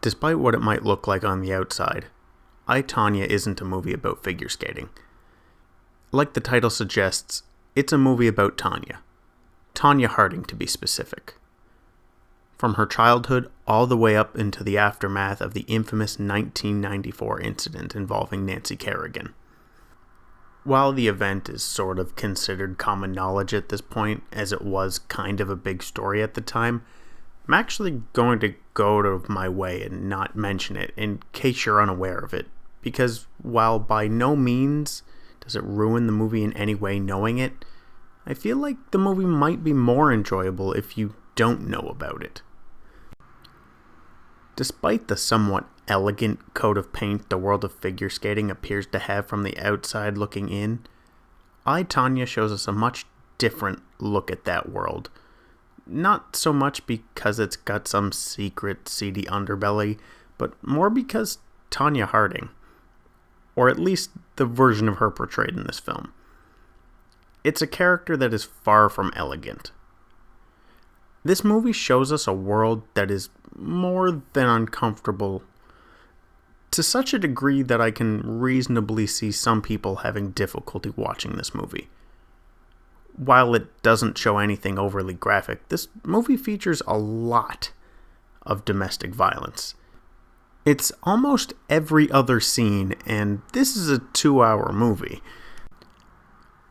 Despite what it might look like on the outside, I, Tonya isn't a movie about figure skating. Like the title suggests, it's a movie about Tonya. Tonya Harding, to be specific. From her childhood all the way up into the aftermath of the infamous 1994 incident involving Nancy Kerrigan. While the event is sort of considered common knowledge at this point, as it was kind of a big story at the time, I'm actually going to go out of my way and not mention it in case you're unaware of it, because while by no means does it ruin the movie in any way knowing it, I feel like the movie might be more enjoyable if you don't know about it. Despite the somewhat elegant coat of paint the world of figure skating appears to have from the outside looking in, I, Tonya shows us a much different look at that world. Not so much because it's got some secret, seedy underbelly, but more because Tonya Harding, or at least the version of her portrayed in this film, it's a character that is far from elegant. This movie shows us a world that is more than uncomfortable, to such a degree that I can reasonably see some people having difficulty watching this movie. While it doesn't show anything overly graphic, this movie features a lot of domestic violence. It's almost every other scene, and this is a 2-hour movie.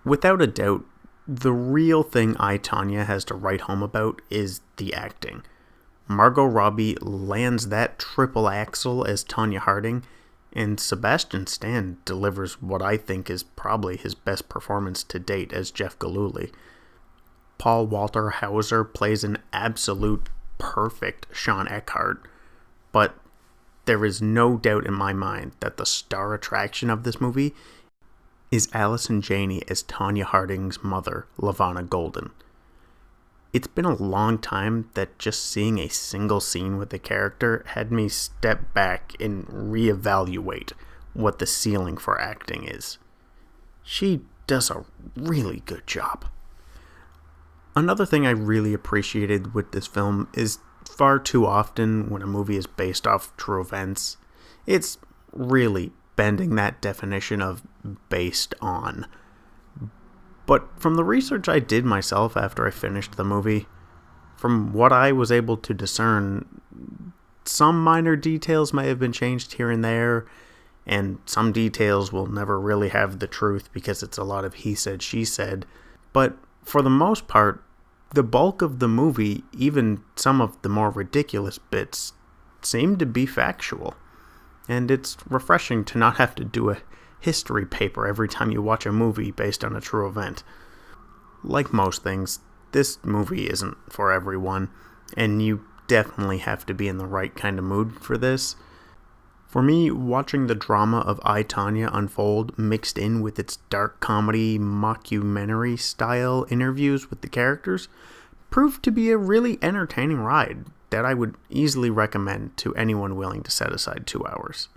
Without a doubt, the real thing I, Tonya has to write home about is the acting. Margot Robbie lands that triple axel as Tonya Harding, and Sebastian Stan delivers what I think is probably his best performance to date as Jeff Gillooly. Paul Walter Hauser plays an absolute perfect Sean Eckhart, but there is no doubt in my mind that the star attraction of this movie is Allison Janney as Tonya Harding's mother, LaVonna Golden. It's been a long time that just seeing a single scene with the character had me step back and reevaluate what the ceiling for acting is. She does a really good job. Another thing I really appreciated with this film is far too often when a movie is based off true events, it's really bending that definition of based on. But from the research I did myself after I finished the movie, from what I was able to discern, some minor details may have been changed here and there, and some details will never really have the truth because it's a lot of he said, she said. But for the most part, the bulk of the movie, even some of the more ridiculous bits, seem to be factual. And it's refreshing to not have to do a history paper every time you watch a movie based on a true event. Like most things, this movie isn't for everyone, and you definitely have to be in the right kind of mood for this. For me, watching the drama of I, Tonya unfold mixed in with its dark comedy, mockumentary style interviews with the characters proved to be a really entertaining ride that I would easily recommend to anyone willing to set aside 2 hours.